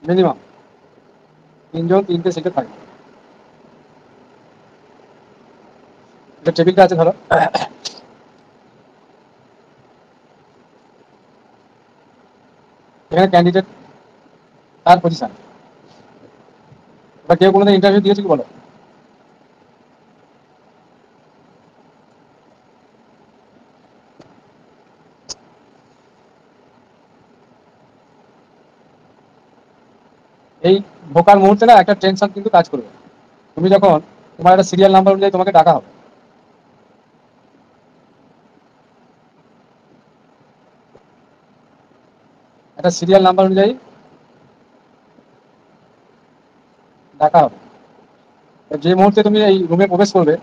Minimum 3 জন 3টে সিটে থাকবে। যে টেবিলটা আছে ধরো, এখানে ক্যান্ডিডেট তার পজিশন, বা কেউ কোনোদিন ইন্টারভিউ দিয়েছে কি বলো? এই ঢোকার মুহূর্তে না একটা টেনশন কিন্তু কাজ করবে। তুমি যখন তোমার একটা সিরিয়াল নাম্বার অনুযায়ী তোমাকে ডাকা হবে, একটা সিরিয়াল নাম্বার অনুযায়ী ডাকা হবে। যে মুহূর্তে তুমি এই রুমে প্রবেশ করবে,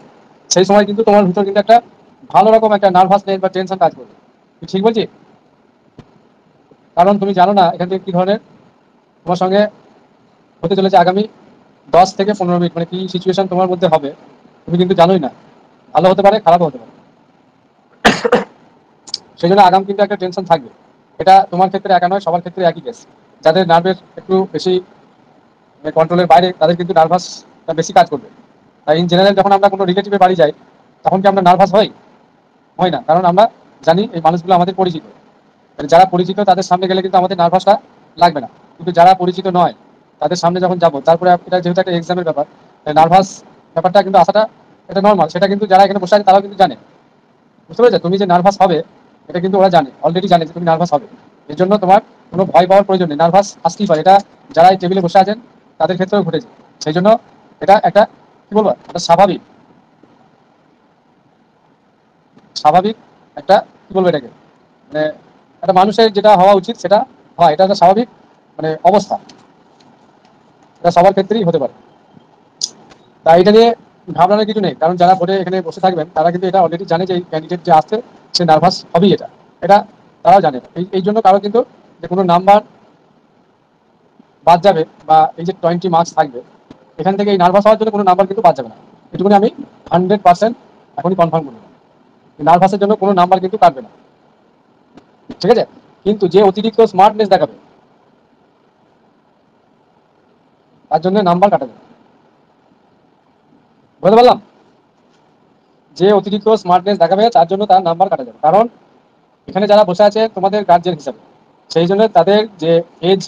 সেই সময় কিন্তু তোমার ভিতর কিন্তু একটা ভালো রকম একটা নার্ভাসনেস বা টেনশন কাজ করবে। কি ঠিক বলছি? কারণ তুমি জানো না এখান থেকে কি ধরনের তোমার সঙ্গে হতে চলেছে আগামী 10 থেকে 15 মিনিট, মানে কি সিচুয়েশন তোমার মধ্যে হবে তুমি কিন্তু জানোই না। ভালো হতে পারে, খারাপও হতে পারে। সেই জন্য আগাম কিন্তু একটা টেনশন থাকবে। এটা তোমার ক্ষেত্রে একা নয়, সবার ক্ষেত্রে একই কেস। যাদের নার্ভের একটু বেশি কন্ট্রোলের বাইরে, তাদের কিন্তু নার্ভাসটা বেশি কাজ করবে। তাই ইন জেনারেল যখন আমরা কোনো রিলেটিভের বাড়ি যাই, তখন কি আমরা নার্ভাস হই? হয় না, কারণ আমরা জানি এই মানুষগুলো আমাদের পরিচিত। মানে যারা পরিচিত তাদের সামনে গেলে কিন্তু আমাদের নার্ভাসটা লাগবে না। কিন্তু যারা পরিচিত নয় তাদের সামনে যখন যাবো, তারপরে এটা যেহেতু একটা এক্সামের ব্যাপার, নার্ভাস ব্যাপারটা কিন্তু আসাটা এটা নর্মাল। সেটা কিন্তু যারা এখানে বসে আছে তারাও কিন্তু জানে। বুঝতে পেরেছো? তুমি যে নার্ভাস হবে এটা কিন্তু ওরা জানে, অলরেডি জানে যে তুমি নার্ভাস হবে। এর জন্য তোমার কোনো ভয় পাওয়ার প্রয়োজন নেই। নার্ভাস আসতেই পারে, এটা যারা এই টেবিলে বসে আছেন তাদের ক্ষেত্রেও ঘটেছে। সেই জন্য এটা একটা কি বলবো, একটা স্বাভাবিক স্বাভাবিক একটা কি বলবো এটাকে, মানে একটা মানুষের যেটা হওয়া উচিত সেটা হয়। এটা একটা স্বাভাবিক মানে অবস্থা, এটা সবার ক্ষেত্রেই হতে পারে। তাই এটা নিয়ে ঘাবড়ানোর কিছু নেই, কারণ যারা ভোটে এখানে বসে থাকবেন তারা কিন্তু এটা অলরেডি জানে যে এই ক্যান্ডিডেট যে আসছে সে নার্ভাস হবেই। এটা এটা তারাও জানে। এই জন্য কারো কিন্তু যে কোনো নাম্বার বাদ যাবে বা এই যে 20 মার্কস থাকবে, এখান থেকে এই নার্ভাস হওয়ার জন্য কোনো নাম্বার কিন্তু বাদ যাবে না। এটুকুনি আমি 100% এখনই কনফার্ম করবো। নার্ভাসের জন্য কোনো নাম্বার কিন্তু কাটবে না, ঠিক আছে? কিন্তু যে অতিরিক্ত স্মার্টনেস দেখাবে তার জন্য নাম্বার কাটা যাবে। বুঝতে পারলাম? যে অতিরিক্ত স্মার্টনেস দেখাবে তার জন্য তার নাম্বার কাটা যাবে। কারণ এখানে যারা বসে আছে তোমাদের গার্জিয়ান হিসাবে, সেই জন্য তাদের যে এজ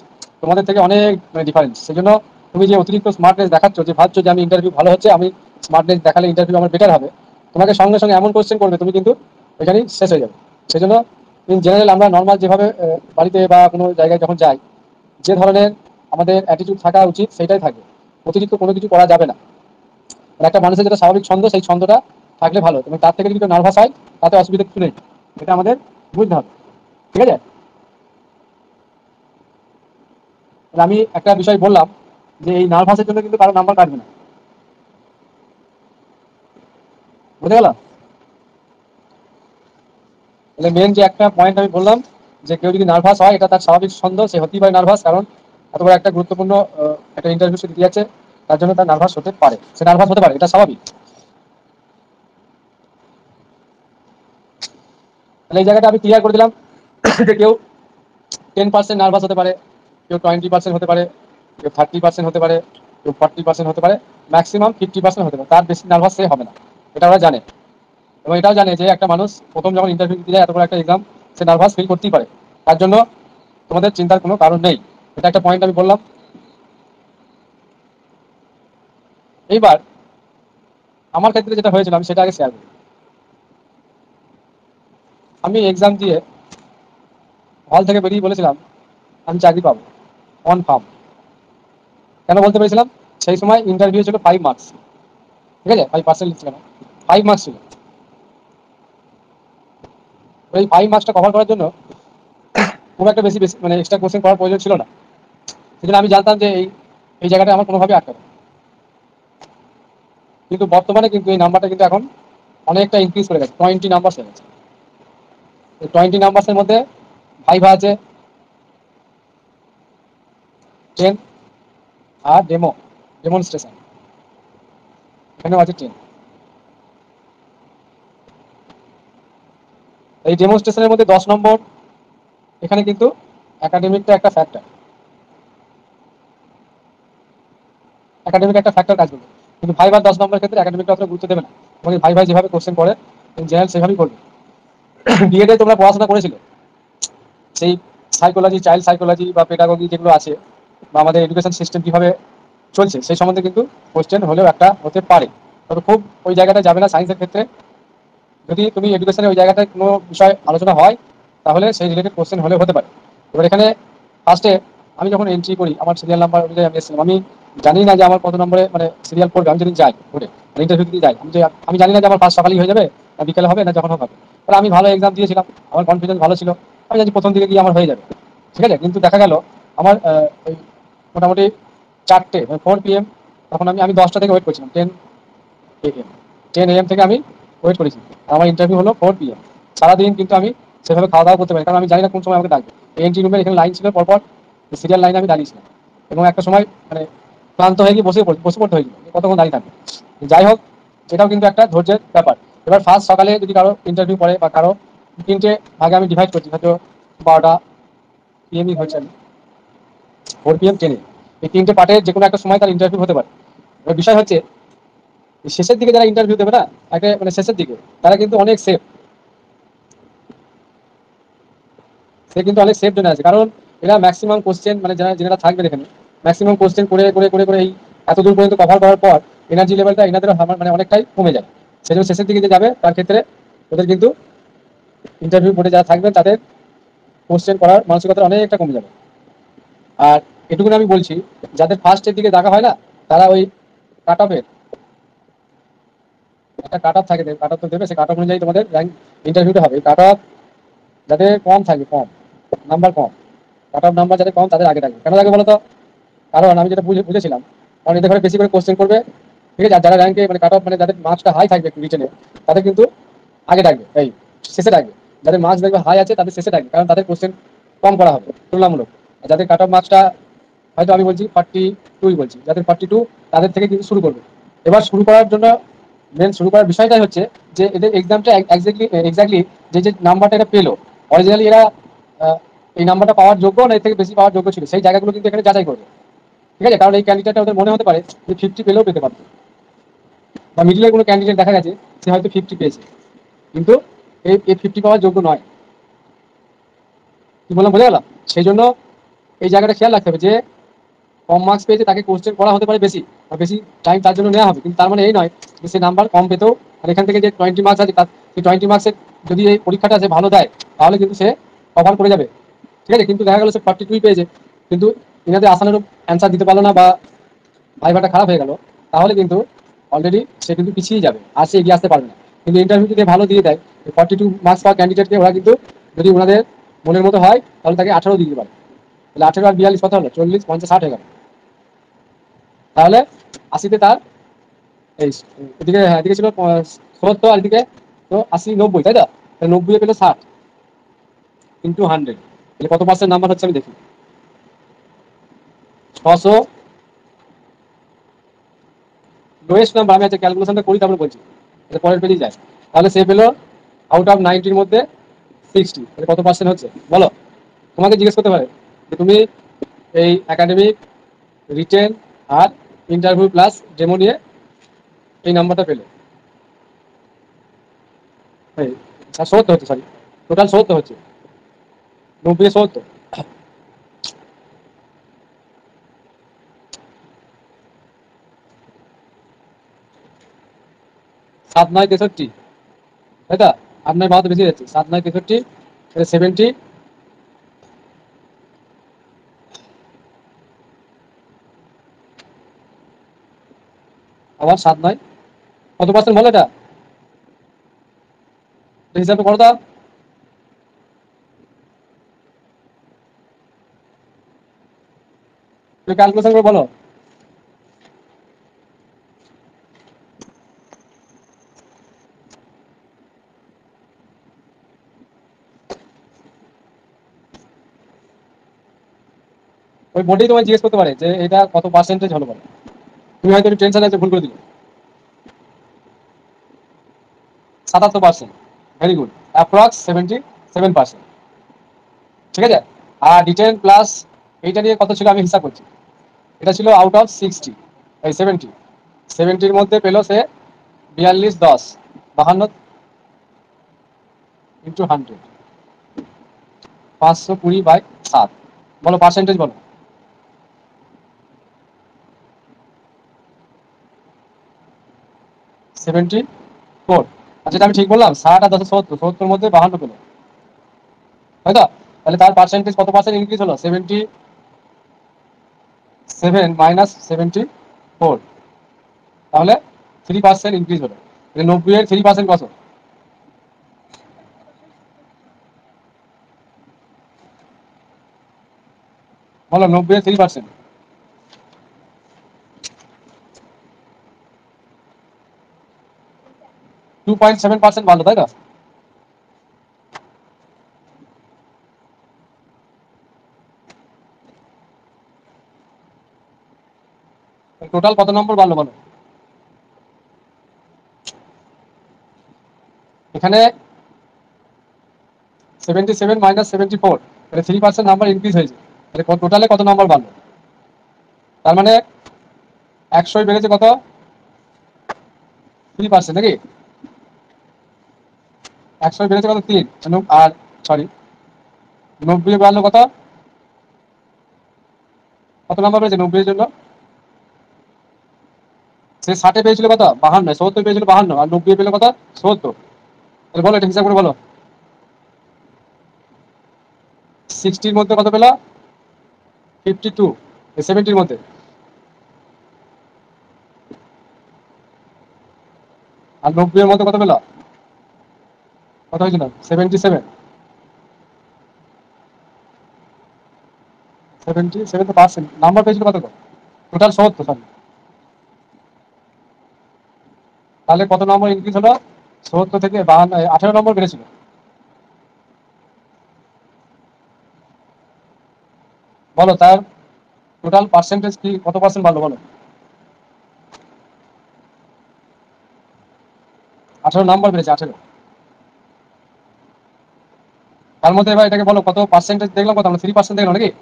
তোমাদের থেকে অনেক ডিফারেন্স। সেই জন্য তুমি যে অতিরিক্ত স্মার্টনেস দেখাচ্ছ, যে ভাবছো যে আমি ইন্টারভিউ ভালো হচ্ছে, আমি স্মার্টনেস দেখালে ইন্টারভিউ আমার বেটার হবে, তোমাকে সঙ্গে সঙ্গে এমন কোশ্চেন করবে তুমি কিন্তু এখানেই শেষ হয়ে যাবে। সেই জন্য ইন জেনারেল আমরা নর্মাল যেভাবে বাড়িতে বা কোনো জায়গায় যখন যাই, যে ধরনের আমাদের অ্যাটিটিউড থাকা উচিত সেটাই থাকবে। অতিরিক্ত কোনো কিছু করা যাবে না। আর একটা মানুষের যেটা স্বাভাবিক ছন্দ, সেই ছন্দটা থাকলে ভালো। এবং তার থেকে যদি কেউ নার্ভাস হয় তাতে অসুবিধা কিছু নেই, এটা আমাদের বুঝতে হবে। ঠিক আছে? তাহলে আমি একটা বিষয় বললাম যে এই নার্ভাসের জন্য কিন্তু কারো নাম্বার কাটবে না। বুঝে গেল? তাহলে মেন যে একটা পয়েন্ট আমি বললাম, যে কেউ যদি নার্ভাস হয় এটা তার স্বাভাবিক ছন্দ, সে হতেই পারে নার্ভাস। কারণ এত বড় একটা গুরুত্বপূর্ণ একটা ইন্টারভিউ সে দিতে যাচ্ছে, তার জন্য তার নার্ভাস হতে পারে, সে নার্ভাস হতে পারে, এটা স্বাভাবিক। তাহলে এই জায়গাটা আমি ক্লিয়ার করে দিলাম যে কেউ 10% নার্ভাস হতে পারে, কেউ 20% হতে পারে, কেউ 30% হতে পারে, কেউ 40% হতে পারে, ম্যাক্সিমাম 50% হতে পারে। তার বেশি নার্ভাস সে হবে না, এটা ওরা জানে। এবং এটাও জানে যে একটা মানুষ প্রথম যখন ইন্টারভিউ দিতে যায় এত বড় একটা এক্সাম, সে নার্ভাস ফিল করতেই পারে। তার জন্য তোমাদের চিন্তার কোনো কারণ নেই। এটা একটা পয়েন্ট আমি বললাম। এইবার আমার ক্ষেত্রে যেটা হয়েছিল আমি সেটা আগে শেয়ার করি। আমি এক্সাম দিয়ে হল থেকে বেরিয়ে বলেছিলাম আমি চাকরি পাবো, কনফার্ম। কেন বলতে পেরেছিলাম? সেই সময় ইন্টারভিউ ছিল 5 মার্কস, ঠিক আছে? 5% লিখছিল না, 5 মার্কস ছিল। ওই 5 মার্কসটা কভার করার জন্য খুব একটা বেশি বেশি মানে এক্সট্রা কোশ্চেন করার প্রয়োজন ছিল না। সেজন্য আমি জানতাম যে এই এই জায়গাটা আমার কোনোভাবে আটকাবে। কিন্তু বর্তমানে কিন্তু এই নাম্বারটা কিন্তু এখন অনেকটা ইনক্রিজ করে গেছে, 20 নাম্বার হয়ে গেছে। 20 নাম্বারের মধ্যে ভাইভা আছে 10, আর ডেমনস্ট্রেশন এখানেও আছে 10। এই ডেমনস্ট্রেশনের মধ্যে 10 নম্বর, এখানে কিন্তু একাডেমিকটা একটা ফ্যাক্টর। একাডেমিক একটা ফ্যাক্টর কাজ করবে। কিন্তু ভাইবার 10 নম্বরের ক্ষেত্রে একাডেমিকটা অতটা গুরুত্ব দেবে না। তোমাকে ভাই যেভাবে কোশ্চেন করে জেনারেল সেভাবেই করবে। বিএডে তোমরা পড়াশোনা করেছিলে সেই সাইকোলজি, চাইল্ড সাইকোলজি বা পেডাগজি যেগুলো আছে, বা আমাদের এডুকেশন সিস্টেম কিভাবে চলছে সেই সম্বন্ধে কিন্তু কোশ্চেন হলেও একটা হতে পারে। তবে খুব ওই জায়গাটা যাবে না সায়েন্সের ক্ষেত্রে। যদি তুমি এডুকেশনে ওই জায়গাটায় কোনো বিষয় আলোচনা হয় তাহলে সেই রিলেটেড কোশ্চেন হলে হতে পারে। এবার এখানে ফার্স্টে আমি যখন এন্ট্রি করি আমার সিরিয়াল নাম্বার অনুযায়ী আমি এসেছিলাম, আমি জানি না যে আমার কত নম্বরে মানে সিরিয়াল পড়বে। আমি যদি যাই ঘুরে ইন্টারভিউ দিতে যাই, আমি জানি না যে আমার ফার্স্ট সকালেই হয়ে যাবে না বিকেলে হবে না যখন হবে। তাহলে আমি ভালো এক্সাম দিয়েছিলাম, আমার কনফিডেন্স ভালো ছিল, আমি জানি প্রথম দিকে গিয়ে আমার হয়ে যাবে, ঠিক আছে। কিন্তু দেখা গেল আমার ওই মোটামুটি 4টে 4 PM, তখন আমি 10টা থেকে ওয়েট করছিলাম, 10 AM, 10 AM থেকে আমি ওয়েট করেছি। আমার ইন্টারভিউ হলো 4 PM। সারাদিন কিন্তু আমি সেভাবে খাওয়া দাওয়া করতে পারি, কারণ আমি জানি না কোন সময় আমাকে ডাকবে। এন্ট্রি রুমের এখানে লাইন ছিল, পরপর সিরিয়াল লাইনে আমি দাঁড়িয়েছিলাম, এবং একটা সময় মানে ক্লান্ত হয়ে গিয়ে বসে পড়তে হয়েছিল, কতক্ষণ দাঁড়িয়ে থাকবে। যাই হোক, এটাও কিন্তু একটা ধৈর্যের ব্যাপার। এবার ফার্স্ট সকালে যদি কারো ইন্টারভিউ পড়ে বা কারো 3টে ভাগে আমি ডিভাইড করছি, হয়তো 12টা PM হচ্ছে, 4 PM, 10 AM, এই 3টে পার্টে যে কোনো একটা সময় তার ইন্টারভিউ হতে পারে। এবার বিষয় হচ্ছে শেষের দিকে যারা ইন্টারভিউ দেবে না, একটা মানে শেষের দিকে তারা কিন্তু অনেক সেফ, সে কিন্তু অনেক সেফ জোনে আছে। কারণ এরা ম্যাক্সিমাম কোশ্চেন মানে যারা থাকবে এখানে ম্যাক্সিমাম কোশ্চেন করে করে করে করে এই এত দূর পর্যন্ত কভার করার পর এনার্জি লেভেলটা এনাদের মানে অনেকটাই কমে যায়। সেজন্য শেষের দিকে যে যাবে তার ক্ষেত্রে ওদের কিন্তু ইন্টারভিউ বোর্ডে যারা থাকবে তাদের কোশ্চেন করার মানসিকতা অনেকটা কমে যাবে। আর এটুকুনি আমি বলছি, যাদের ফার্স্টের দিকে দেখা হয় না তারা ওই কাট অফের একটা কাট অফ থাকে, কাট অফ তো দেবে, সেই কাট অফ অনুযায়ী তোমাদের র্যাঙ্ক ইন্টারভিউটা হবে। কাট অফ যাদের কম থাকে, কম নাম্বার কম, কাট অফ নাম্বার যাদের কম তাদের আগে থাকবে। কেন থাকে বলো তো? কারণ আমি যেটা বুঝেছিলাম, কারণ এদের ঘরে বেশি করে কোশ্চেন করবে, ঠিক আছে। আর যারা র্যাঙ্কে মানে কাট অফ মানে যাদের মার্কসটা হাই থাকবে রিটেনে, তাদের কিন্তু আগে থাকবে, এই শেষে থাকবে। যাদের মার্কস দেখবে হাই আছে তাদের শেষে থাকবে, কারণ তাদের কোশ্চেন কম করা হবে তুলনামূলক। আর যাদের কাট অফ মার্কসটা হয়তো আমি বলছি 42 বলছি, যাদের 42 তাদের থেকে কিন্তু শুরু করবে। এবার শুরু করার জন্য মেন শুরু করার বিষয়টাই হচ্ছে যে এদের এক্সামটা এক্স্যাক্টলি যে নাম্বারটা এটা পেলো, অরিজিনালি এরা এই নাম্বারটা পাওয়ার যোগ্য না এর থেকে বেশি পাওয়ার যোগ্য ছিল, সেই জায়গাগুলো কিন্তু এখানে যাচাই করবে, ঠিক আছে। কারণ এই ক্যান্ডিডেটটা ওদের মনে হতে পারে যে 50 পেলেও পেতে পারতো, বা মিডিলের কোনো ক্যান্ডিডেট দেখা গেছে সে হয়তো 50 পেয়েছে, কিন্তু এই 50 পাওয়ার যোগ্য নয়। কি বললাম বোঝা গেল? সেই জন্য এই জায়গাটা খেয়াল রাখতে হবে যে কম মার্কস পেয়েছে তাকে কোশ্চেন করা হতে পারে বেশি, বা বেশি টাইম তার জন্য নেওয়া হবে, কিন্তু তার মানে এই নয় যে সে নাম্বার কম পেতেও, আর এখান থেকে যে 20 মার্কস আছে তার সেই 20 মার্কসের যদি এই পরীক্ষাটা সে ভালো দেয় তাহলে কিন্তু সে কভার করে যাবে, ঠিক আছে। কিন্তু দেখা গেল সে 42 পেয়েছে, কিন্তু ইনাদের আসানোর অ্যান্সার দিতে পারলো না, বা ভাইভাটা খারাপ হয়ে গেল, তাহলে কিন্তু অলরেডি সে কিন্তু পিছিয়ে যাবে, আর সে এগিয়ে আসতে পারবে না। কিন্তু ইন্টারভিউ যদি ভালো দিয়ে দেয় 42 মার্কস পাওয়া ক্যান্ডিডেটকে, ওরা কিন্তু যদি ওনাদের মনের মতো হয় তাহলে তাকে 18 দিতে পারে। তাহলে 18 আর 42 কত হলো? 40, 50, 60 হয়ে গেল। তাহলে 80তে তার এই এদিকে, হ্যাঁ এদিকে ছিল 70, আর এদিকে তো 80, 90, তাই তো? তাহলে 90 পেলো 60 ইন্টু 100, তাহলে কত পার্সেন্ট নাম্বার হচ্ছে আমি দেখি। 600 লোয়েস্ট নাম্বার, আমি আচ্ছা ক্যালকুলেশনটা করি তারপরে বলছি, এটা পরের পেজেই যায়। তাহলে সে পেলো আউট অফ 90-র মধ্যে 60, তাহলে কত পার্সেন্ট হচ্ছে বলো? তোমাকে জিজ্ঞেস করতে পারে যে তুমি এই একাডেমিক, রিটেন আর ইন্টারভিউ প্লাস ডেমো নিয়ে এই নাম্বারটা পেলে, এই 70 হচ্ছে, সরি টোটাল 70 হচ্ছে, 90-এ 70, 7, 9, 63, তাই তো? 8, 9, 12 তো বেশি যাচ্ছে, 7, 9, 63, 70, আবার 7, 9, কত পার্সেন্ট বলো এটা? হিসাবে করো তো, তুমি ক্যালকুলেশন করে বলো। ওই বোর্ডেই তোমায় জিজ্ঞেস করতে পারে যে এটা কত পার্সেন্টেজ হলো বলো। তুমি হয়তো একটু টেনশন আছে, ভুল করে দিলে। 77%, ভেরি গুড, অ্যাপ্রক্স 77%, ঠিক আছে। আর রিটেন প্লাস এইটা নিয়ে কত ছিল আমি হিসাব করছি, এটা ছিল আউট অফ 60, এই 70 মধ্যে পেলো সে 42 10 52 ইন্টু 100 520/7। বলো পার্সেন্টেজ বলো। 74। আচ্ছা এটা আমি ঠিক বললাম? 60 আর 10 70, 70 মধ্যে 52 পেলো, তাই তো? তাহলে তার পার্সেন্টেজ কত পার্সেন্ট ইনক্রিজ হলো? 77 মাইনাস 74, তাহলে 3% ইনক্রিজ হলো। 90 এর 3% কত? বলো 90 এর 3%। 2.7% বাড়লো, তাই তো? টোটাল কত নম্বর বাড়লো বলো? এখানে 77 মাইনাস 74, তাহলে 3% নাম্বার ইনক্রিজ হয়েছে। তাহলে টোটালে কত নাম্বার বাড়লো? তার মানে 100 বেড়েছে কত? 3%, নাকি? 100 বেড়েছে কত? 3। আর সরি, 90 বাড়লো কত? কত নাম্বার পেয়েছে 90 এর জন্য? সে 60 পেয়েছিল কত? 52। 70 পেয়েছিল 52, আর 90 পেলো কত? 70। তাহলে বলো, এটা হিসাব করে বলো। 60 মধ্যে কত পেলো? 52। 70 মধ্যে আর 90 এর মধ্যে কত পেলো? কত হয়েছিল? 77। 77 তো পার্সেন্ট নাম্বার পেয়েছিল কত? Total 70, sorry. তাহলে কত নম্বর ইনক্রিজ হলো? 70 থেকে 52, 18 নম্বর বেড়েছিল। বলো তার টোটাল পার্সেন্টেজ কি, কত পার্সেন্ট ভালো বলো? 18 নাম্বার বেড়েছে, 18। তার মধ্যে এবার এটাকে বলো কত পার্সেন্টেজ দেখলাম, কত? আমরা 3% দেখলাম, নাকি?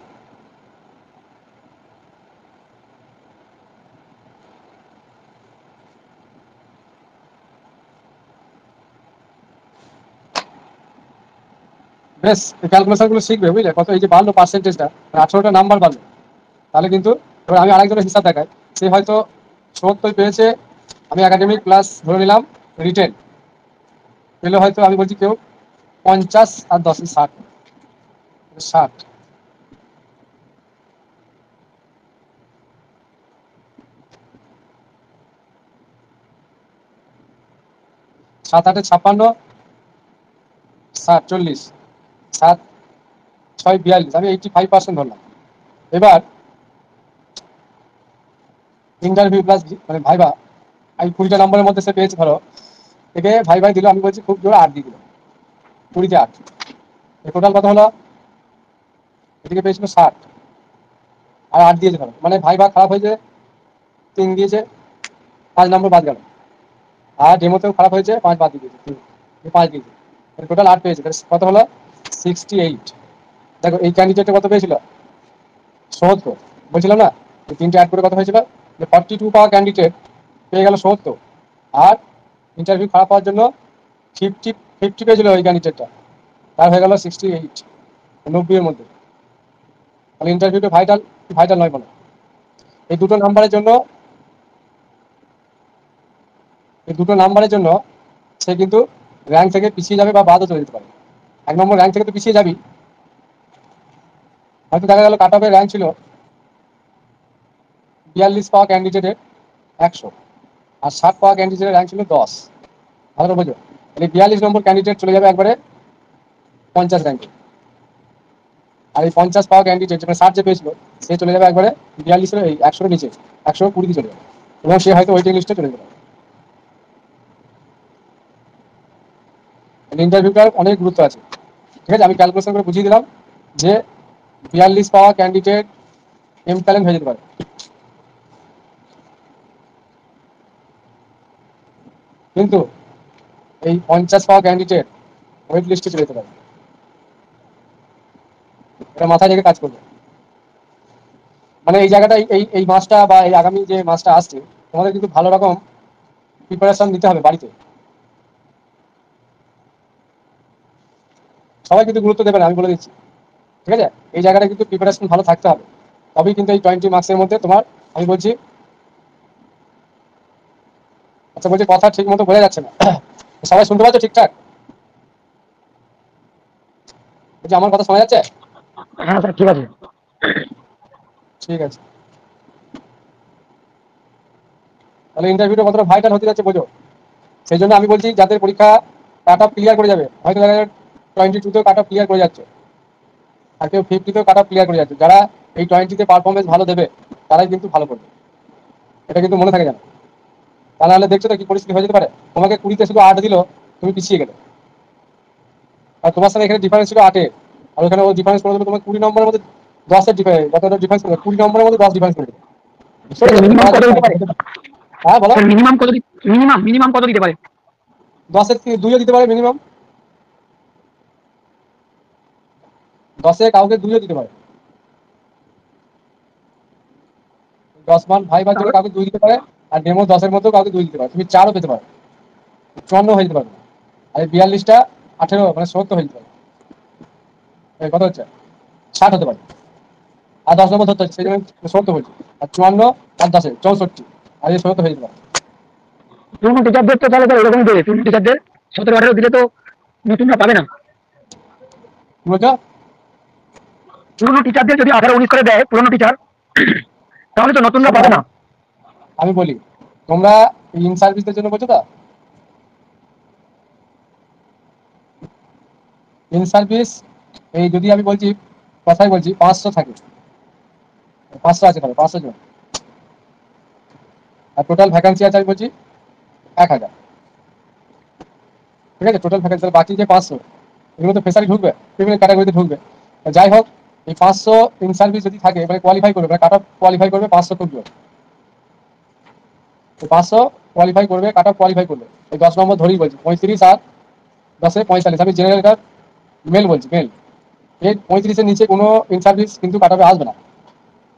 বেশ, ক্যালকুলেশন গুলো শিখবে, বুঝলে? কত এই যে বাড়লো পার্সেন্টেজটা, 18টা নাম্বার বাড়লো। তাহলে কিন্তু এবার আমি আরেকজনের হিসাব দেখাই। সে হয়তো 70 পেয়েছে, আমি একাডেমিক প্লাস ধরে নিলাম রিটেন পেলে, হয়তো আমি বলছি কেউ 50 আর 10 60, 60। 7 8 56, 60 40, 7 6 42, আমি 85% ধরলাম। এবার ইন্টারভিউ প্লাস মানে ভাইবা, আমি 20টা নম্বরের মধ্যে সে পেয়েছে, ধরো একে ভাই দিল, আমি বলছি খুব জোরে 8 দিয়ে দিল, 20-তে 8। টোটাল কত হলো? এদিকে পেয়েছিল 60 আর 8 দিয়েছে, ধরো মানে ভাইবা খারাপ হয়েছে 3 দিয়েছে, 5 নম্বর বাদ গেল। আর ডেমোতেও খারাপ হয়েছে, 5 বাদ দিয়ে দিয়েছে, 5 দিয়েছে। টোটাল 8 পেয়েছে, তাহলে কত হলো? 68। দেখো এই ক্যান্ডিডেটটা কত পেয়েছিল? 70। বলছিলাম না, এই 3টে অ্যাড করে কত হয়েছিল? 42 পাওয়া ক্যান্ডিডেট পেয়ে গেল 70, আর ইন্টারভিউ খারাপ হওয়ার জন্য 50 পেয়েছিল ওই ক্যান্ডিডেটটা, তার হয়ে গেল 68, 90 এর মধ্যে। তাহলে ইন্টারভিউটা ভাইটাল ভাইটাল নয় বলো? এই দুটো নাম্বারের জন্য, এই দুটো নাম্বারের জন্য সে কিন্তু র্যাঙ্ক থেকে পিছিয়ে যাবে বা বাদও চলে যেতে পারে। 1 নম্বর র্যাঙ্ক থেকে তো পিছিয়ে যাবি, হয়তো দেখা গেল কাট অফের র্যাঙ্ক ছিল 42 পাওয়া ক্যান্ডিডেটের 100, আর 60 পাওয়া ক্যান্ডিডেটের র্যাঙ্ক ছিল 10। ভালো বোঝো, তাহলে 42 নম্বর ক্যান্ডিডেট চলে যাবে একবারে 50 র্যাঙ্কে, আর এই 50 পাওয়া ক্যান্ডিডেট যেখানে 60 যে পেয়েছিল, সে চলে যাবে একবারে 42, এই 100 নিচে, 120 চলে যাবে, এবং সে হয়তো ওয়েটিং লিস্টে চলে যাবে। ইন্টারভিউটার অনেক গুরুত্ব আছে, ঠিক আছে? আমি ক্যালকুলেশন করে বুঝিয়ে দিলাম যে 42 পাওয়া ক্যান্ডিডেট এমপ্যালেন্ট হয়ে যেতে পারে, কিন্তু এই 50 পাওয়া ক্যান্ডিডেট ওয়েট লিস্টে চলে যেতে পারে। এটা মাথায় রেখে কাজ করবে। মানে এই জায়গাটা এই এই মাসটা বা এই আগামী যে মাসটা আসছে তোমাদের কিন্তু ভালো রকম প্রিপারেশন নিতে হবে বাড়িতে। সবাই কিন্তু গুরুত্ব দেবে না, আমি বলে দিচ্ছি। ঠিক আছে, এই জায়গাটা কিন্তু প্রিপারেশন ভালো থাকতে হবে, তবেই কিন্তু এই 20 মার্কসের মধ্যে তোমার, আমি বলছি। আচ্ছা বলছি, কথা ঠিক মতো বোঝা যাচ্ছে না। সবাই শুনতে পাচ্ছ ঠিকঠাক? বলছি আমার কথা শোনা যাচ্ছে? হ্যাঁ স্যার, ঠিক আছে। ঠিক আছে, তাহলে ইন্টারভিউটা কতটা ভাইটাল হতে যাচ্ছে বোঝো। সেই জন্য আমি বলছি, যাদের পরীক্ষা কাট অফ ক্লিয়ার করে যাবে, হয়তো দেখা যাবে 22-তেও কাট অফ ক্লিয়ার করে যাচ্ছে, আর কেউ 50-তেও কাট অফ ক্লিয়ার করে যাচ্ছে, যারা এই 20-তে পারফরমেন্স ভালো দেবে তারাই কিন্তু ভালো করবে, এটা কিন্তু মনে থাকে জানো। তা নাহলে দেখছো তো কি পরিস্থিতি হয়ে যেতে পারে। তোমাকে 20-তে শুধু 8 দিল, তুমি পিছিয়ে গেলে, আর তোমার সাথে এখানে ডিফারেন্স ছিল 8-এর, আর ওখানে ও ডিফারেন্স করে দেবে তোমার 20 নম্বরের মধ্যে 10-এর ডিফারেন্স, যত ডিফারেন্স করে 20 নম্বরের মধ্যে 10 ডিফারেন্স করে দেবে। স্যার মিনিমাম কত দিতে পারে? হ্যাঁ বলো। স্যার মিনিমাম কত দিতে পারে? 10-এর 2-ও দিতে পারে মিনিমাম, 10-এ কাউকে 2-ও দিতে পারে। 10 মান ভাইবার জন্য তাহলে কাউকে 2 দিতে পারে, আর ডেমো 10-এর মধ্যেও কাউকে 2 দিতে পারে, তুমি 4-ও পেতে পারো, 54 হয়ে যেতে পারবে। আর এই 42টা 18 মানে 70 হয়ে যেতে পারে। এই কত হচ্ছে, 60 হতে পারে। আর 10 নম্বর ধরতে হচ্ছে, সেই জন্য 70 হয়েছে। আর 54 আর 10-এ 64, আর এই 70 হয়ে যেতে পারে। পুরোনো টিচারদের তো তাহলে স্যার এরকম দেবে, পুরোনো টিচারদের 17-18 দিলে তো নতুনরা পাবে না। কি বলছো? পুরোনো টিচারদের যদি 18-19 করে দেয় পুরোনো টিচার, তাহলে তো নতুনরা শোনো, পাবে আমি না। আমি বলি, তোমরা ইন সার্ভিসদের জন্য বলছো তো, ইন সার্ভিস এই যদি আমি বলছি, কথাই বলছি, 500 থাকে, 500 আছে, তাহলে 500 জন। আর টোটাল ভ্যাকান্সি আছে আমি বলছি 1000। ঠিক আছে, টোটাল ভ্যাকান্সি, বাকি যে 500 এগুলো তো ফেসারি ঢুকবে, বিভিন্ন ক্যাটাগরিতে ঢুকবে। যাই হোক, এই 500 ইন সার্ভিস যদি থাকে, মানে কোয়ালিফাই করবে, মানে কাট অফ কোয়ালিফাই করবে 500 জন। 500 কোয়ালিফাই করবে, কাট অফ কোয়ালিফাই করবে। এই 10 নম্বর ধরেই বলছি, 35 আর 10-এ 45, আমি জেনারেলটা মেল বলছি, মেল। এই 35-এর নিচে কোনো ইন সার্ভিস কিন্তু কাট অফে আসবে না,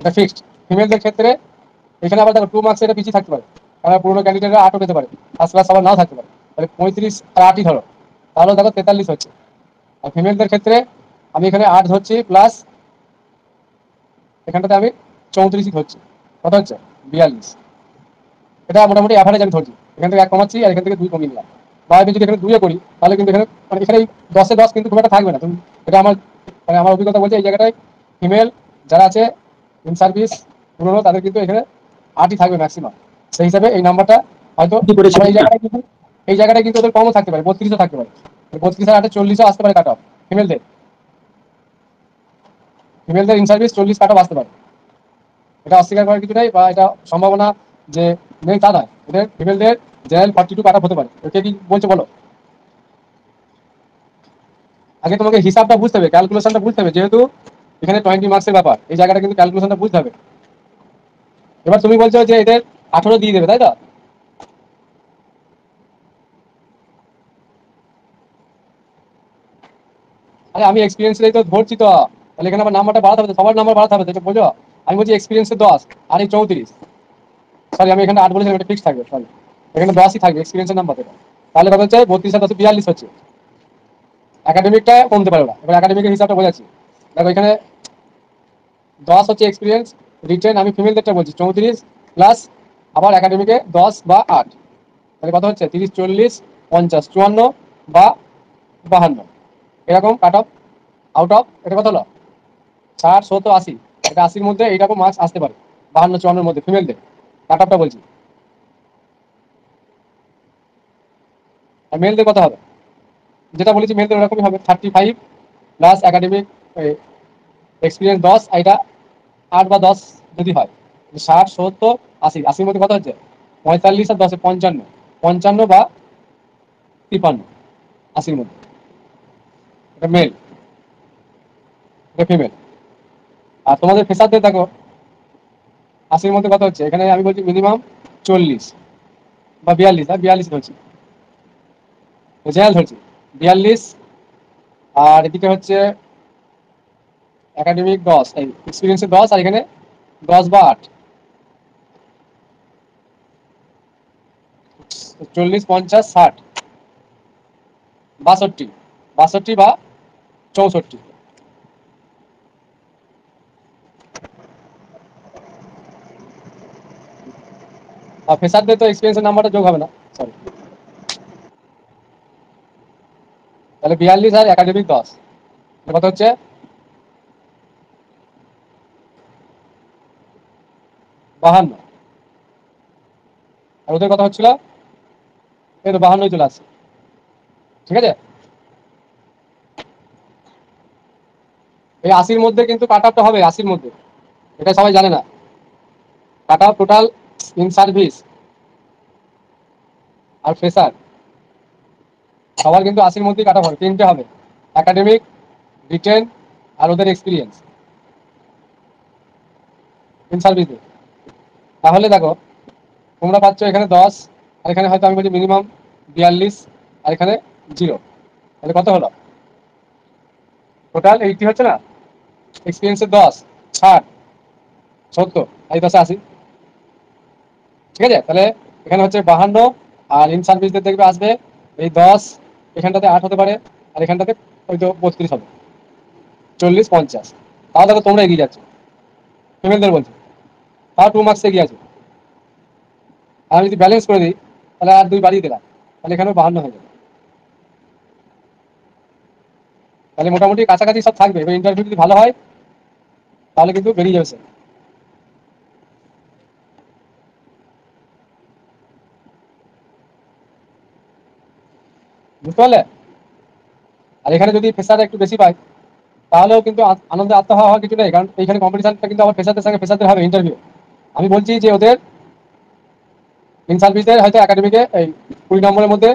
এটা ফিক্সড। ফিমেলদের ক্ষেত্রে এখানে আবার দেখো 2 মার্কস এটা পিছিয়ে থাকতে পারে, কারণ পুরোনো ক্যান্ডিডেটরা 8-ও পেতে পারে, ফার্স্ট ক্লাস আবার নাও থাকতে পারে। তাহলে 35 আর 8-ই ধরো, তাহলে দেখো 43 হচ্ছে। আর ফিমেলদের ক্ষেত্রে আমি এখানে 8 ধরছি, প্লাস এখানটাতে আমি 34 ধরছি, কত হচ্ছে 42। এটা মোটামুটি অ্যাভারেজ আমি ধরছি, এখান থেকে 1 কমাচ্ছি আর এখান থেকে 2 কমিয়ে নিলাম। বা আমি যদি এখানে 2-এ করি, তাহলে কিন্তু এখানে মানে এখানে 10-এ 10 কিন্তু খুব একটা থাকবে না। তুমি এটা আমার মানে আমার অভিজ্ঞতা বলছে, এই জায়গাটায় ফিমেল যারা আছে ইন সার্ভিস পুরোনো, তাদের কিন্তু এখানে 8-ই থাকবে ম্যাক্সিমাম। সেই হিসাবে এই নাম্বারটা হয়তো, কি করেছে? আবার এই জায়গাটায় কিন্তু ওদের কমও থাকতে পারে, 32-ও থাকতে পারে, 32 আর 8-এ 40-ও আসতে পারে কাট অফ। ফিমেলদের ফিমেলদের ইন সার্ভিস 40 কাট অফ আসতে পারে, এটা অস্বীকার করার কিছু নেই, বা এটা সম্ভাবনা যে নেই তা নয়। এদের ফিমেলদের জেনারেল 42 কাট অফ হতে পারে। ওকে কি বলছো বলো? আগে তোমাকে হিসাবটা বুঝতে হবে, ক্যালকুলেশনটা বুঝতে হবে, যেহেতু এখানে 20 মার্কসের ব্যাপার, এই জায়গাটা কিন্তু ক্যালকুলেশনটা বুঝতে হবে। এবার তুমি বলছো যে এদের 18 দিয়ে দেবে, তাই তো? আরে আমি এক্সপিরিয়েন্সটাই তো ধরছি তো, তাহলে এখানে আমার নাম্বারটা বাড়াতে হবে, সবার নাম্বার বাড়াতে হবে, এটা বোঝো। আমি বলছি এক্সপিরিয়েন্সে 10 আর এই 34, সরি আমি এখানে 8 বলেছিলাম, এটা ফিক্স থাকবে, সরি এখানে 10-ই থাকবে এক্সপিরিয়েন্সের নাম্বার থেকে। তাহলে কত হচ্ছে, 32 আর 10-এ 42 হচ্ছে। একাডেমিকটা কমতে পারে ওরা, এবার একাডেমিকের হিসাবটা বোঝাচ্ছি। দেখো এখানে 10 হচ্ছে এক্সপিরিয়েন্স, রিটেন আমি ফিমেলদেরটা বলছি 34, প্লাস আবার একাডেমিকে 10 বা 8, তাহলে কত হচ্ছে 30, 40, 50, 54 বা 52, এরকম কাট অফ আউট অফ, এটা কত হলো 60, 70, 80, এটা 80-র মধ্যে এইরকম মার্কস আসতে পারে, 52, 54-এর মধ্যে ফিমেলদের কাট অফটা বলছি। আর মেলদের কত হবে, যেটা বলেছি মেলদের ওরকমই হবে, 35 প্লাস একাডেমিক এক্সপিরিয়েন্স 10, এটা 8 বা 10 যদি হয়, 60, 70, 80, 80-র মধ্যে কত হচ্ছে 45 আর 10-এ 55, 55 বা 53, 80-র মধ্যে, এটা মেল, এটা ফিমেল। আর তোমাদের ফেসারদের দেখো 80-র মধ্যে কত হচ্ছে, এখানে আমি বলছি মিনিমাম 40 বা 42, আর 42 ধরছি, জেনারেল ধরছি 42। আর এদিকে হচ্ছে একাডেমিক 10, এই এক্সপিরিয়েন্সে 10, আর এখানে 10 বা 8, 40, 50, 60, 62, 62 বা 64। আর ফ্রেশারদের তো এক্সপিরিয়েন্সের নাম্বারটা যোগ হবে না, সরি। তাহলে 42 আর একাডেমিক 10, কত হচ্ছে? 52। আর ওদের কথা হচ্ছিল, এই তো 52 চলে আসছে, ঠিক আছে। এই 80-র মধ্যে কিন্তু কাট আপটা হবে, 80-র মধ্যে, এটা সবাই জানে না। Cut up total in service আর ফ্রেশার সবার কিন্তু 80-র মধ্যেই কাট আপ হবে, তিনটে হবে, একাডেমিক, রিটেন আর ওদের এক্সপিরিয়েন্স ইন সার্ভিসে। তাহলে দেখো, তোমরা পাচ্ছ এখানে 10, আর এখানে হয়তো আমি বলছি মিনিমাম 42, আর এখানে 0, তাহলে কত হলো? টোটাল 80 হচ্ছে না? এক্সপিরিয়েন্সের 10, 60, 70, এই 10-এ 80, ঠিক আছে। তাহলে এখানে হচ্ছে 52, আর ইন সার্ভিসদের দেখবে আসবে এই 10, এখানটাতে 8 হতে পারে, আর এখানটাতে হয়তো 32 হবে, 40, 50। তাও দেখো তোমরা এগিয়ে যাচ্ছ, ফিমেলদের বলছি, তাও 2 মার্কস এগিয়ে আছে। আর আমি যদি ব্যালেন্স করে দিই, তাহলে আর 2 বাড়িয়ে দিলাম, তাহলে এখানেও 52 হয়ে যাবে। তাহলে মোটামুটি কাছাকাছি সব থাকবে। এবার ইন্টারভিউ যদি ভালো হয় তাহলে কিন্তু বেরিয়ে যাবে সে। বুঝতে পারলে? আর এখানে যদি ফেসার একটু বেশি পায় তাহলেও কিন্তু আনন্দে আত্মহারা হওয়ার কিছু নেই, কারণ এইখানে কম্পিটিশনটা কিন্তু আবার ফেসারদের সঙ্গে ফেসারদের হবে ইন্টারভিউ। আমি বলছি যে ওদের ইন সার্ভিসের হয়তো একাডেমিকে এই 20 নম্বরের মধ্যে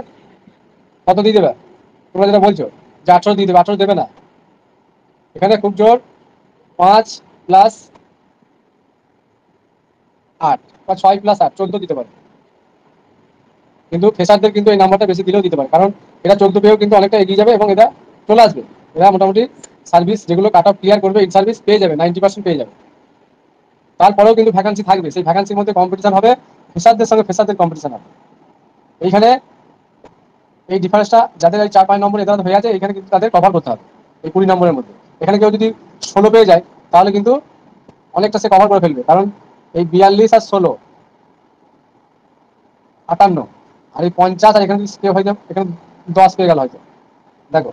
কত দিয়ে দেবে, তোমরা যেটা বলছো যে 18 দিয়ে দেবে, 18 দেবে না। এখানে খুব জোর 5 প্লাস 8 বা 6 প্লাস 8, 14 দিতে পারে। কিন্তু ফেসারদের কিন্তু এই নাম্বারটা বেশি দিলেও দিতে পারে, কারণ এরা 14 পেয়েও কিন্তু অনেকটা এগিয়ে যাবে এবং এরা চলে আসবে। এরা মোটামুটি সার্ভিস যেগুলো কাট অফ ক্লিয়ার করবে, ইন সার্ভিস পেয়ে যাবে, 90% পেয়ে যাবে। তারপরেও কিন্তু ভ্যাকান্সি থাকবে, সেই ভ্যাকান্সির মধ্যে কম্পিটিশন হবে, ফেসারদের সঙ্গে ফেসারদের কম্পিটিশন হবে। এইখানে এই ডিফারেন্সটা যাদের এই 4-5 নম্বর এদের হয়ে আছে, এখানে কিন্তু তাদের কভার করতে হবে এই 20 নম্বরের মধ্যে। এখানে কেউ যদি 16 পেয়ে যায় তাহলে কিন্তু অনেকটা সে কভার করে ফেলবে, কারণ এই 42 আর 16, 58, আর এই 50, আর এখানে কেউ হয়তো এখানে 10 পেয়ে গেল হয়তো, দেখো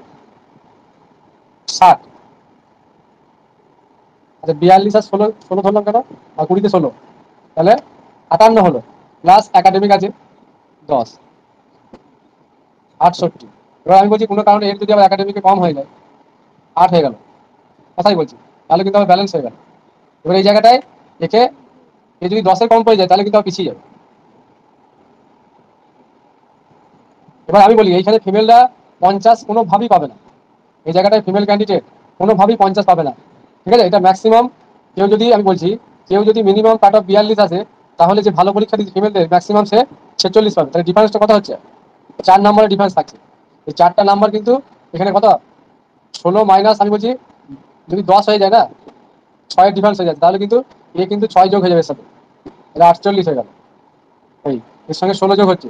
60, আচ্ছা 42 আর 16, 16 ধরলাম কেন, আর 20-তে 16, তাহলে 58 হলো, প্লাস একাডেমিক আছে 10, 68। এবার আমি বলছি কোনো কারণে এর যদি আবার একাডেমিকে কম হয়ে যায়, 8 হয়ে গেল, কথাই বলছি, তাহলে কিন্তু আবার ব্যালেন্স হয়ে গেল। এবার এই জায়গাটায় একে এ যদি 10-এর কম পড়ে যায় তাহলে কিন্তু আবার পিছিয়ে যাবে। এবার আমি বলি এইখানে ফিমেলরা 50 কোনোভাবেই পাবে না, এই জায়গাটায় ফিমেল ক্যান্ডিডেট কোনোভাবেই 50 পাবে না, ঠিক আছে। এটা ম্যাক্সিমাম, কেউ যদি আমি বলছি কেউ যদি মিনিমাম কাট অফ 42 আসে, তাহলে যে ভালো পরীক্ষা দিচ্ছে ফিমেলদের ম্যাক্সিমাম সে 46 পাবে। তাহলে ডিফারেন্সটা কথা হচ্ছে 4 নম্বরের ডিফারেন্স থাকছে। এই 4টা নাম্বার কিন্তু এখানে কত, 16 মাইনাস আমি বলছি যদি 10 হয়ে যায় না, 6-এর ডিফারেন্স হয়ে যাচ্ছে, তাহলে কিন্তু এ কিন্তু 6 যোগ হয়ে যাবে এর সাথে, এটা 48 হয়ে গেল। এই এর সঙ্গে 16 যোগ হচ্ছে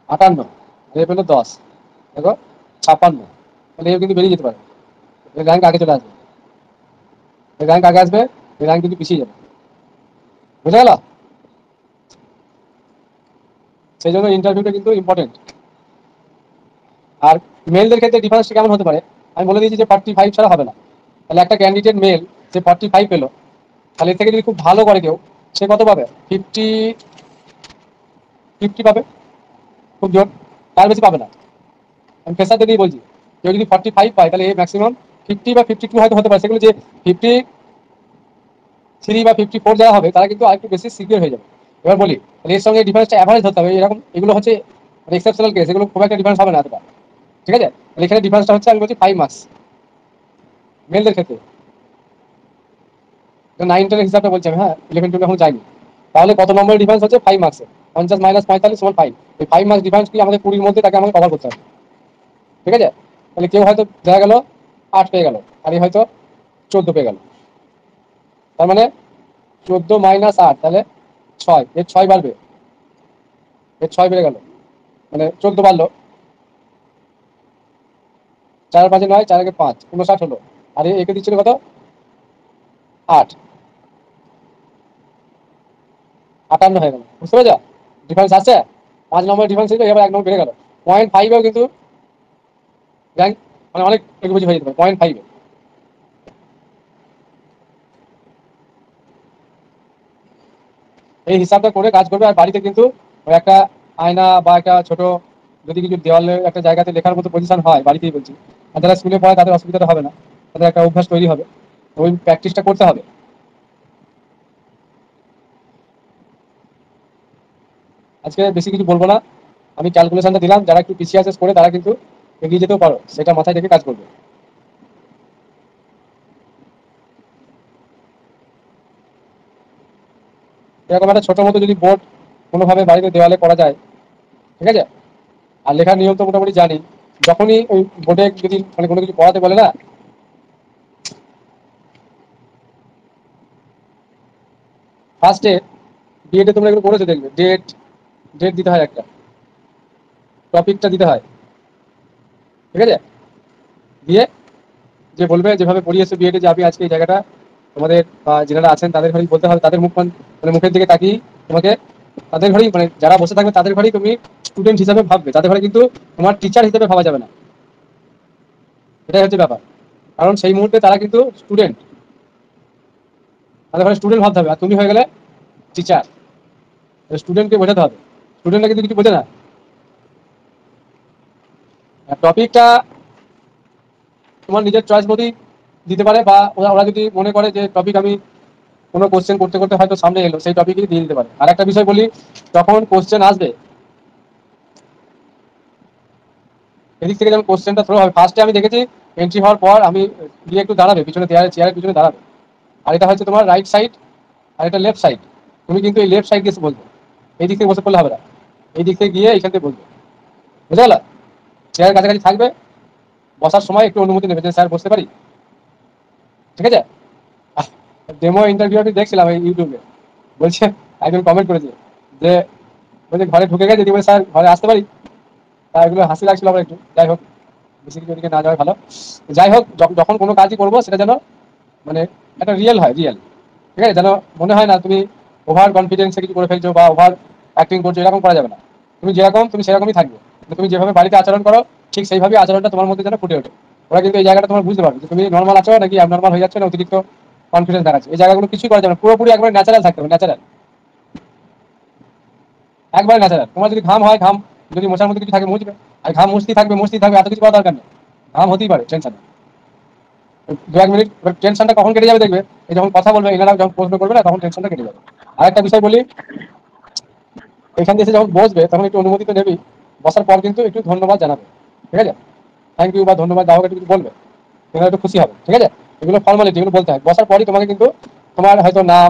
58, আর এ পেলো 10, দেখো 56, তাহলে এও কিন্তু বেরিয়ে যেতে পারে, এর র্যাঙ্ক আগে চলে আসবে, এর র্যাঙ্ক আগে আসবে, এর র্যাঙ্ক কিন্তু পিছিয়ে যাবে। বুঝে গেল? সেই জন্য ইন্টারভিউটা কিন্তু ইম্পর্টেন্ট। আর মেলদের ক্ষেত্রে ডিফারেন্সটা কেমন হতে পারে আমি বলে দিয়েছি যে 45 ছাড়া হবে না। তাহলে একটা ক্যান্ডিডেট মেল যে 45 পেলো, তাহলে এর থেকে যদি খুব ভালো করে কেউ, সে কত পাবে? 50 পাবে, খুব জোর, তার বেশি পাবে না। আমি ফ্রেশারদের দিয়েই বলছি, কেউ যদি 45 পায় তাহলে ম্যাক্সিমাম 50 বা 52 হয়তো হতে পারে, সেগুলো যে 53 বা 54 যারা হবে তারা কিন্তু আরেকটু বেশি সিকিউর হয়ে যাবে। এবার বলি তাহলে এর সঙ্গে ডিফারেন্সটা অ্যাভারেজ ধরতে হবে, এরকম এগুলো হচ্ছে এক্সেপশনাল কেস, এগুলো খুব একটা ডিফারেন্স হবে না এতটা, ঠিক আছে। তাহলে এখানে ডিফারেন্সটা হচ্ছে আমি বলছি 5 মার্কস মেলদের ক্ষেত্রে, 9-10 হিসাবটা বলছি আমি, হ্যাঁ 11-12 এখন যাইনি। তাহলে কত নম্বরের ডিফারেন্স হচ্ছে 5 মার্কসের, 50 - 45 = 5। এই 5 মার্কস ডিফারেন্স কি আমাদের 20-র মধ্যে তাকে আমাকে কভার করতে হবে, ঠিক আছে। তাহলে কেউ হয়তো দেখা গেল 8 পেয়ে গেল, আর এই হয়তো 14 পেয়ে গেল। তার মানে 14 মাইনাস 8 তাহলে 6, এর 6 বাড়বে, এর 6 বেড়ে গেল, মানে 14 বাড়লো। 4 আর 5 9, 4 আগে 5, 59 হলো। আর একে দিচ্ছিল কত? 8, 58 হয়ে গেল। বুঝতে পেরেছো ডিফারেন্স আছে? 5 নম্বরের ডিফারেন্স ছিল, এবার 1 নম্বর বেড়ে গেল। 0.5এও কিন্তু র্যাঙ্ক মানে অনেক একটু বেশি হয়ে যেতে পারে 0.5-এ। এই হিসাবটা করে কাজ করবে। আর বাড়িতে কিন্তু ওই একটা আয়না বা একটা ছোট যদি কিছু দেওয়ালে একটা জায়গাতে লেখার মতো পজিশন হয়, বাড়িতেই বলছি, আর যারা স্কুলে পড়ে তাদের অসুবিধাটা হবে না, তাদের একটা অভ্যাস তৈরি হবে। ওই প্র্যাকটিসটা করতে হবে। আজকে বেশি কিছু বলবো না, আমি ক্যালকুলেশনটা দিলাম, যারা একটু পিসিএস করে তারা কিন্তু এগিয়ে যেতেও পারো, সেটা মাথায় রেখে কাজ করবে। এরকম একটা ছোট মতো যদি বোর্ড কোনোভাবে বাড়িতে দেওয়ালে করা যায়, ঠিক আছে, আর লেখার নিয়ম তো মোটামুটি জানি। যখনই ওই বোর্ডে যদি মানে কোনো কিছু পড়াতে বলে না, ফার্স্টে বিএডে তোমরা এগুলো করেছো দেখবে, ডেট ডেট দিতে হয়, একটা টপিকটা দিতে হয়, ঠিক আছে, দিয়ে যে বলবে যেভাবে পড়িয়েছে বিএডে, যে আমি আজকে এই জায়গাটা তোমাদের বা যারা আছেন তাদের ঘরেই বলতে হবে, তাদের মুখ মানে মুখের দিকে তাকিয়ে তোমাকে তাদের ঘরেই, মানে যারা বসে থাকবে তাদের ঘরেই তুমি স্টুডেন্ট হিসাবে ভাববে, তাদের ঘরে কিন্তু তোমার টিচার হিসেবে ভাবা যাবে না। এটাই হচ্ছে ব্যাপার, কারণ সেই মুহূর্তে তারা কিন্তু স্টুডেন্ট, তাদের ঘরে স্টুডেন্ট ভাবতে হবে, আর তুমি হয়ে গেলে টিচার। স্টুডেন্টকে বোঝাতে হবে, স্টুডেন্টরা কিন্তু কিছু বোঝে না। টপিকটা তোমার নিজের চয়েস মতোই দিতে পারে, বা ওরা ওরা যদি মনে করে যে টপিক আমি কোনো কোশ্চেন করতে করতে হয়তো সামনে এলো, সেই টপিকই দিয়ে দিতে পারে। আর একটা বিষয় বলি, যখন কোশ্চেন আসবে এদিক থেকে যখন কোশ্চেনটা থ্রো হবে, ফার্স্টে আমি দেখেছি এন্ট্রি হওয়ার পর আমি গিয়ে একটু দাঁড়াবে পিছনে, চেয়ারের পিছনে দাঁড়াবে, আর এটা হচ্ছে তোমার রাইট সাইড আর এটা লেফট সাইড। তুমি কিন্তু এই লেফট সাইড দিয়ে বলবে, এই দিক থেকে বসে পড়লে হবে না, এই দিক থেকে গিয়ে এইখান থেকে বলবে, বুঝতে পারলা? চেয়ারের কাছাকাছি থাকবে, বসার সময় একটু অনুমতি নেবে যে স্যার বসতে পারি, ঠিক আছে? ডেমো ইন্টারভিউ আমি দেখছিলাম এই ইউটিউবে, বলছে একজন কমেন্ট করেছে যে বলছে ঘরে ঢুকে গেছে, যদি বলে স্যার ঘরে আসতে পারি, তা এগুলো হাসি লাগছিল আমার একটু। যাই হোক, বেশি কিছু ওদিকে না যাওয়াই ভালো। যাই হোক, যখন কোনো কাজই করবো সেটা যেন মানে একটা রিয়েল হয়, রিয়েল, ঠিক আছে, যেন মনে হয় না তুমি ওভার কনফিডেন্সে কিছু করে ফেলছো বা ওভার অ্যাক্টিং করছো, এরকম করা যাবে না। তুমি যেরকম তুমি সেরকমই থাকবে, তুমি যেভাবে বাড়িতে আচরণ করো ঠিক সেইভাবে আচরণটা তোমার মধ্যে যেন ফুটে ওঠে। ওরা কিন্তু এই জায়গাটা তোমার বুঝতে পারবে যে তুমি নর্মাল আছো নাকি অ্যাবনর্মাল হয়ে যাচ্ছে, না অতিরিক্ত কনফিডেন্স দেখাচ্ছে। এই জায়গাগুলো কিছুই করা যাবে না, পুরোপুরি একবার ন্যাচারাল থাকতে হবে, ন্যাচারাল, একবার ন্যাচারাল। তোমার যদি ঘাম হয়, ঘাম যদি মোছার মধ্যে কিছু থাকে মুছবে, আর ঘাম মুছতেই থাকবে, এত কিছু করার দরকার নেই। ঘাম হতেই পারে, টেনশন, 2-1 মিনিট টেনশনটা কখন কেটে যাবে দেখবে, এই যখন কথা বলবে, এনারা যখন প্রশ্ন করবে না, তখন টেনশনটা কেটে যাবে। আর একটা বিষয় বলি, এখান দিয়ে এসে যখন বসবে তখন একটু অনুমতি তো নেবেই, বসার পর কিন্তু একটু ধন্যবাদ জানাবে, ঠিক আছে, থ্যাংক ইউ বা ধন্যবাদ যা হোক একটু কিছু বলবে, এনারা একটু খুশি হবে, ঠিক আছে। এগুলো ফর্মালিটি, এগুলো বলতে হয়। বসার পরই তোমাকে কিন্তু তোমার হয়তো নাম,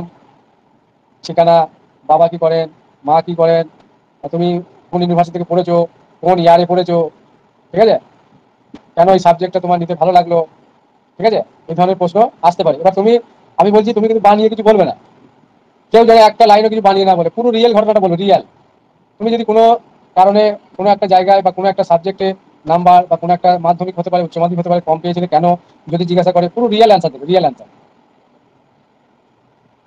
ঠিকানা, বাবা কি করেন, মা কি করেন, তুমি কোন ইউনিভার্সিটি থেকে পড়েছো, কোন ইয়ারে পড়েছো, ঠিক আছে, কেন এই সাবজেক্টটা তোমার নিতে ভালো লাগলো, ঠিক আছে, এই ধরনের প্রশ্ন আসতে পারে। এবার তুমি, আমি বলছি তুমি কিন্তু বানিয়ে কিছু বলবে না, কেউ যেন একটা লাইনও কিছু বানিয়ে না বলে, পুরো রিয়েল ঘটনাটা বলো, রিয়েল। তুমি যদি কোনো কারণে কোনো একটা জায়গায় বা কোনো একটা সাবজেক্টে নাম্বার বা কোনো একটা মাধ্যমিক হতে পারে, উচ্চ মাধ্যমিক হতে পারে, কম পেয়েছিলে কেন, যদি জিজ্ঞাসা করে পুরো রিয়েল অ্যান্সার দেবে, রিয়েল অ্যান্সার,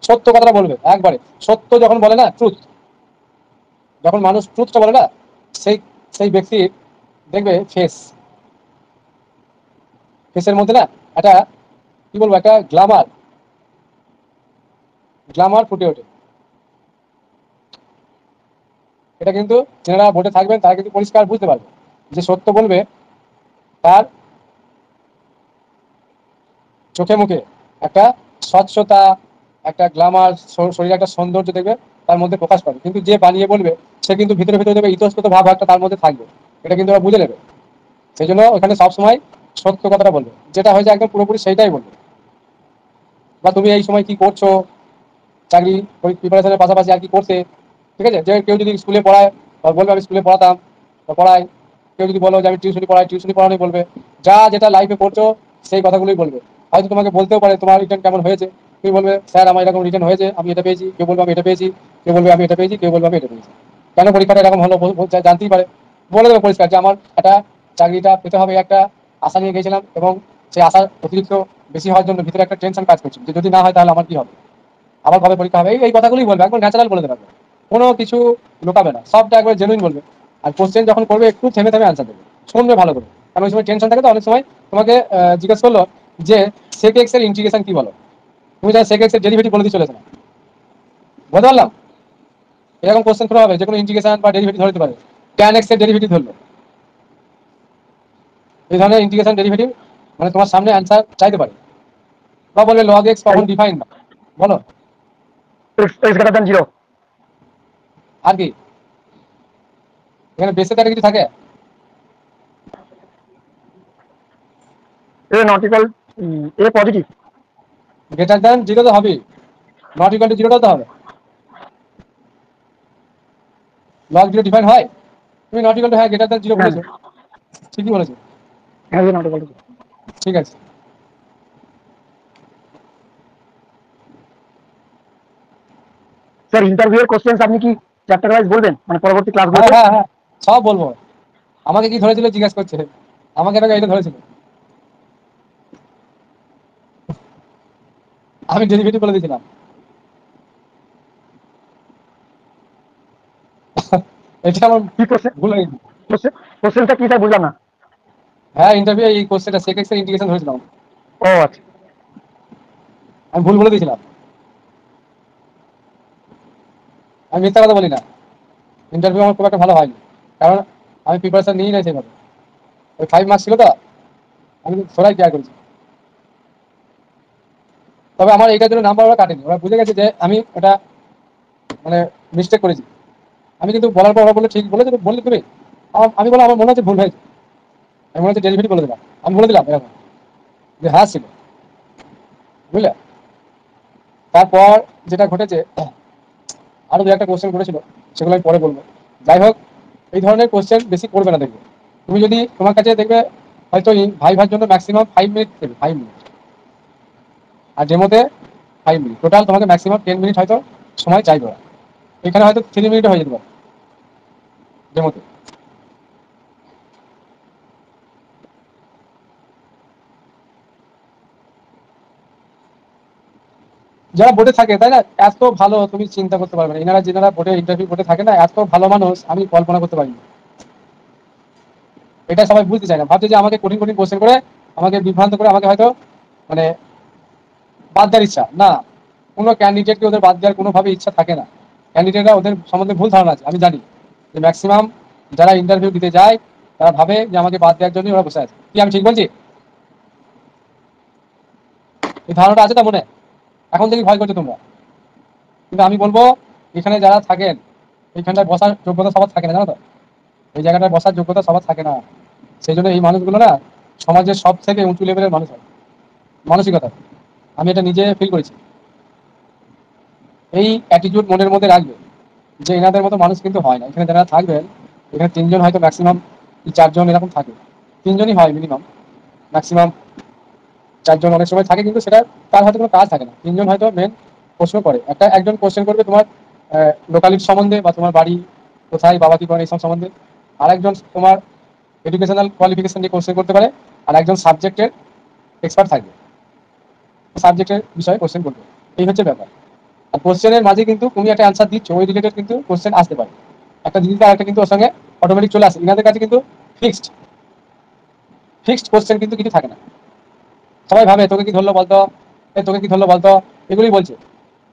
সত্য কথাটা বলবে একবারে। সত্য যখন বলে না, ট্রুথ, যখন মানুষ ট্রুথটা বলে না, সেই সেই ব্যক্তির দেখবে ফেসের মধ্যে না একটা কি বলবো, একটা গ্ল্যামার, গ্ল্যামার ফুটে ওঠে। এটা কিন্তু যারা ভোটে থাকবেন তারা কিন্তু পরিষ্কার বুঝতে পারবে, যে সত্য বলবে তার চোখে মুখে একটা স্বচ্ছতা, একটা গ্ল্যামার, শরীরে একটা সৌন্দর্য দেখবে তার মধ্যে প্রকাশ পাবে। কিন্তু যে বানিয়ে বলবে সে কিন্তু ভিতরে ভিতরে দেখবে ইতস্তত ভাব একটা তার মধ্যে থাকবে, এটা কিন্তু ওরা বুঝে নেবে। সেই জন্য ওখানে সবসময় সত্য কথাটা বলবে, যেটা হয়েছে একদম পুরোপুরি সেইটাই বলবে। বা তুমি এই সময় কি করছো, চাকরি প্রিপারেশনের পাশাপাশি আর কি করছে, ঠিক আছে, যে কেউ যদি স্কুলে পড়ায় বা বলবে আমি স্কুলে পড়াতাম বা পড়াই, কেউ যদি বলো যে আমি টিউশনি পড়াই, টিউশনি পড়ানোই বলবে। যা যেটা লাইফে পড়ছো সেই কথাগুলোই বলবে। হয়তো তোমাকে বলতেও পারে তোমার রিটার্ন কেমন হয়েছে, তুমি বলবে স্যার আমার এরকম রিটার্ন হয়েছে, আমি এটা পেয়েছি। কেউ বলবে আমি এটা পেয়েছি, কেউ বলবে আমি এটা পেয়েছি, কেউ বলবে আমি এটা পেয়েছি। কেন পরীক্ষাটা এরকম হলো জানতেই পারে। বলে দেবে পরিষ্কার যে আমার একটা চাকরিটা পেতে হবে একটা আশা নিয়ে গেছিলাম, এবং সেই আশার অতিরিক্ত বেশি হওয়ার জন্য ভিতরে একটা টেনশন কাজ করছে যে যদি না হয় তাহলে আমার কি হবে, আবার কবে পরীক্ষা হবে। এই কথাগুলোই বলবে, একবার ন্যাচারাল বলে দেবে, কোনো কিছু লুকাবে না, সবটা একবার জেনুইন বলবে। আর কোশ্চেন যখন করবে একটু থেমে থেমে আনসার দেবে, শুনবে ভালো করে। কারণ ওই সময় টেনশন থাকে, তো অনেক সময় তোমাকে জিজ্ঞেস করলো যে সেক এক্স এর ইন্টিগ্রেশন কি বলো, তুমি যা সেক এক্স এর ডেরিভেটিভ বলে দিয়ে চলেছে না, বুঝতে পারলাম। এরকম কোশ্চেন করা হবে যে কোনো ইন্টিগ্রেশন বা ডেরিভেটিভ ধরতে পারে, ট্যান এক্স এর ডেরিভেটিভ ধরলো, এই ধরনের ইন্টিগ্রেশন ডেরিভেটিভ মানে তোমার সামনে অ্যান্সার চাইতে পারে। বা বলবে লগ এক্স কখন ডিফাইন না, বলো। x greater than 0 আর কি এখানে বেসে তার কিছু থাকে? a not equal a positive greater than zero তো হবে, নট ইকুয়াল টু জিরোটাও তো হবে। লগ জিরো ডিফাইন হয়, তুমি নট ইকুয়াল টু হ্যাঁ গ্রেটার দ্যান জিরো না বলেছো, ঠিকই বলেছো, হ্যাঁ a not equal to 0 ঠিক আছে। স্যার ইন্টারভিউ এর কোশ্চেন্স আপনি কি চ্যাপ্টার ওয়াইজ বলবেন মানে পরবর্তী হ্যাঁ ক্লাসগুলোতে? হ্যাঁ হ্যাঁ, সব বলবো। আমাকে কি ধরেছিল জিজ্ঞাসা করছে, আমাকে এটা ধরেছিল, আমি ডেরিভেটিভ বলে দিয়েছিলাম। এটা আমার কি কোশ্চেন? ভুল হয়ে গেছে। কোশ্চেনটা কি স্যার বুঝলাম না। হ্যাঁ ইন্টারভিউ এই কোশ্চেনটা সেক এক্স এর ইন্টিগ্রেশন ধরেছিলাম, ও আচ্ছা। আমি ভুল বলে দিয়েছিলাম। আমি মিথ্যা কথা বলি না, ইন্টারভিউ আমার খুব একটা ভালো হয়নি, কারণ আমি প্রিপারেশন নিই নাই সেভাবে। ওই 5 মার্কস ছিল তো, আমি সবাই কেয়ার করেছি। তবে আমার এইটার জন্য নাম্বার ওরা কাটেনি, ওরা বুঝে গেছে যে আমি এটা মানে মিস্টেক করেছি। আমি কিন্তু বলার পর ওরা বলে ঠিক বলেছে, বললে তুমি আমি বলে আমার মনে হচ্ছে ভুল হয়েছে, আমি মনে হচ্ছে ডেলিভারি বলে দিলাম, আমি বলে দিলাম এরকম যে হ্যাঁ ছিল, বুঝলে। তারপর যেটা ঘটেছে, আরো দু একটা কোশ্চেন করেছিল, সেগুলো আমি পরে বলবো। যাই হোক, এই ধরনের কোশ্চেন বেশি করবে না দেখবে। তুমি যদি তোমার কাছে দেখবে হয়তো ভাইভার জন্য ম্যাক্সিমাম 5 মিনিট দেবে, 5 মিনিট, আর ডেমোতে 5 মিনিট, টোটাল তোমাকে ম্যাক্সিমাম 10 মিনিট হয়তো সময় চাইবে ওরা। এখানে হয়তো 3 মিনিটে হয়ে যেতে পারে ডেমোতে। যারা বোর্ডে থাকে তাই না, এত ভালো তুমি চিন্তা করতে পারবে না, এনারা যেনারা বোর্ডে ইন্টারভিউ বোর্ডে থাকে না, এত ভালো মানুষ আমি কল্পনা করতে পারিনি। এটা সবাই বুঝতে চায় না, ভাবছে যে আমাকে কঠিন কঠিন কোশ্চেন করে আমাকে বিভ্রান্ত করে আমাকে হয়তো মানে বাদ দেওয়ার ইচ্ছা না। কোনো ক্যান্ডিডেটকে ওদের বাদ দেওয়ার কোনোভাবে ইচ্ছা থাকে না। ক্যান্ডিডেটরা ওদের সম্বন্ধে ভুল ধারণা আছে, আমি জানি যে ম্যাক্সিমাম যারা ইন্টারভিউ দিতে যায় তারা ভাবে যে আমাকে বাদ দেওয়ার জন্যই ওরা বসে আছে। কি আমি ঠিক বলছি? এই ধারণাটা আছে তো মনে, এখন থেকে ভয় করছো তোমরা। কিন্তু আমি বলবো এখানে যারা থাকেন, এইখানটায় বসার যোগ্যতা সবার থাকে না, জানো তো। এই জায়গাটায় বসার যোগ্যতা সবার থাকে না, সেই জন্য এই মানুষগুলো না সমাজের সব থেকে উঁচু লেভেলের মানুষ হয় মানসিকতা। আমি এটা নিজে ফিল করেছি। এই অ্যাটিটিউড মনের মধ্যে রাখবে যে এনাদের মতো মানুষ কিন্তু হয় না। এখানে যারা থাকবেন, এখানে 3 জন হয়তো ম্যাক্সিমাম, কি 4 জন এরকম থাকে, 3 জনই হয় মিনিমাম, ম্যাক্সিমাম 4 জন অনেক সময় থাকে, কিন্তু সেটা তার হয়তো কোনো কাজ থাকে না। 3 জন হয়তো মেন প্রশ্ন করে, একজন কোশ্চেন করবে তোমার লোকালিটি সম্বন্ধে বা তোমার বাড়ি কোথায়, বাবা কি করেন এইসব সম্বন্ধে। আর একজন তোমার এডুকেশনাল কোয়ালিফিকেশন নিয়ে কোশ্চেন করতে পারে, আর একজন সাবজেক্টের এক্সপার্ট থাকবে, সাবজেক্টের বিষয়ে কোশ্চেন করবে। এই হচ্ছে ব্যাপার। আর কোশ্চেনের মাঝে কিন্তু তুমি একটা অ্যান্সার দিচ্ছ, ওই রিলেটেড কিন্তু কোশ্চেন আসতে পারে, একটা দিদিতে আরেকটা কিন্তু ওর সঙ্গে অটোমেটিক চলে আসে। ইনাদের কাছে কিন্তু ফিক্সড ফিক্সড কোশ্চেন কিন্তু কিছু থাকে না। সবাই ভাবে তোকে কি ধরলো বলতো, তোকে কি ধরলো বলতো, এগুলোই বলছে।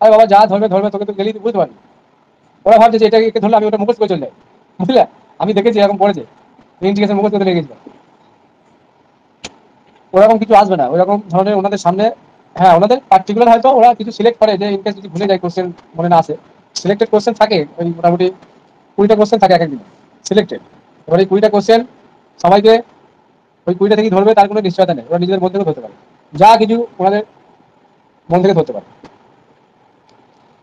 আরে বাবা যা ধরবে ধরবে, তোকে তো গেলেই তুই বুঝতে পারবি। ওরা ভাবছে যে এটাকে ধরলে আমি ওটা মুখস্থ করে চলে যাই, বুঝলে। আমি দেখেছি এরকম পড়েছে, ইন্টিগ্রেশন মুখস্থ করতে লেগে গেছিল। ওরকম কিছু আসবে না ওইরকম ধরনের ওনাদের সামনে। হ্যাঁ ওনাদের পার্টিকুলার হয়তো ওরা কিছু সিলেক্ট করে, যে ইনকেস যদি ভুলে যায় কোশ্চেন মনে না আসে, সিলেক্টেড কোশ্চেন থাকে ওই মোটামুটি 20টা কোশ্চেন থাকে এক একদিন সিলেক্টেড। এবার এই 20টা কোশ্চেন সবাইকে ওই 20টা থেকে ধরবে তার কোনো নিশ্চয়তা নেই, ওরা নিজেদের মন থেকে ধরতে পারে, যা কিছু ওনাদের মন থেকে ধরতে পারে।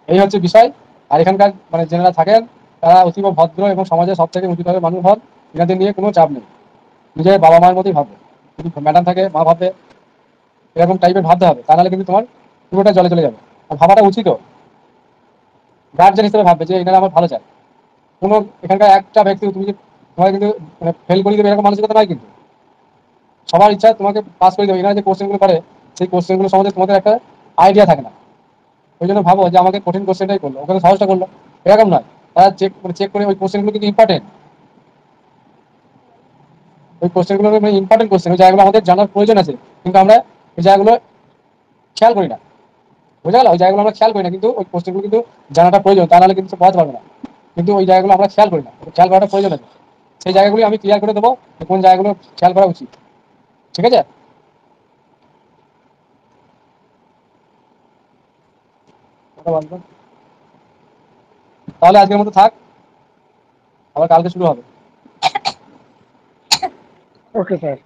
এই হচ্ছে বিষয়। আর এখানকার মানে যারা থাকেন তারা অতীব ভদ্র এবং সমাজের সব থেকে উঁচু মানুষ হন, এনাদের নিয়ে কোনো চাপ নেই। নিজের বাবা মায়ের মতোই ভাববে। যদি ম্যাডাম থাকে মা ভাববে, এরকম টাইপের ভাবতে হবে, তা নাহলে কিন্তু তোমার পুরোটা জলে চলে যাবে। আর ভাবাটা উচিতও, গার্জেন হিসেবে ভাববে যে এনারা আমার ভালো চায়। কোনো এখানকার একটা ব্যক্তি তুমি যে তোমাকে কিন্তু মানে ফেল করে দেবে এরকম মানসিকতা নয় কিন্তু। সবার ইচ্ছা তোমাকে পাস করে দেবে। এনারা যে কোশ্চেনগুলো করে সেই কোশ্চেনগুলো সম্বন্ধে তোমাদের একটা আইডিয়া থাকে না। ওই জন্য ভাবো যে আমাকে কঠিন কোশ্চেনটাই করলো, ওখানে সহজটা করলো, এরকম নয়। তারা চেক করে ওই কোশ্চেনগুলো কিন্তু ইম্পর্টেন্ট, ওই কোশ্চেনগুলো মানে ইম্পর্টেন্ট কোশ্চেন, ওই জায়গাগুলো আমাদের জানার প্রয়োজন আছে, কিন্তু আমরা ওই জায়গাগুলো খেয়াল করি না। বোঝা গেল? ওই জায়গাগুলো আমরা খেয়াল করি না, কিন্তু ওই কোশ্চেনগুলো কিন্তু জানাটা প্রয়োজন, তা নাহলে কিন্তু পড়াতে পারবে না। কিন্তু ওই জায়গাগুলো আমরা খেয়াল করি না, খেয়াল করাটা প্রয়োজন আছে। সেই জায়গাগুলি আমি ক্লিয়ার করে দেবো যে কোন জায়গাগুলো খেয়াল করা উচিত। ঠিক আছে? কথা বলবো। তাহলে আজকের মতো থাক, আবার কালকে শুরু হবে। Okay sir.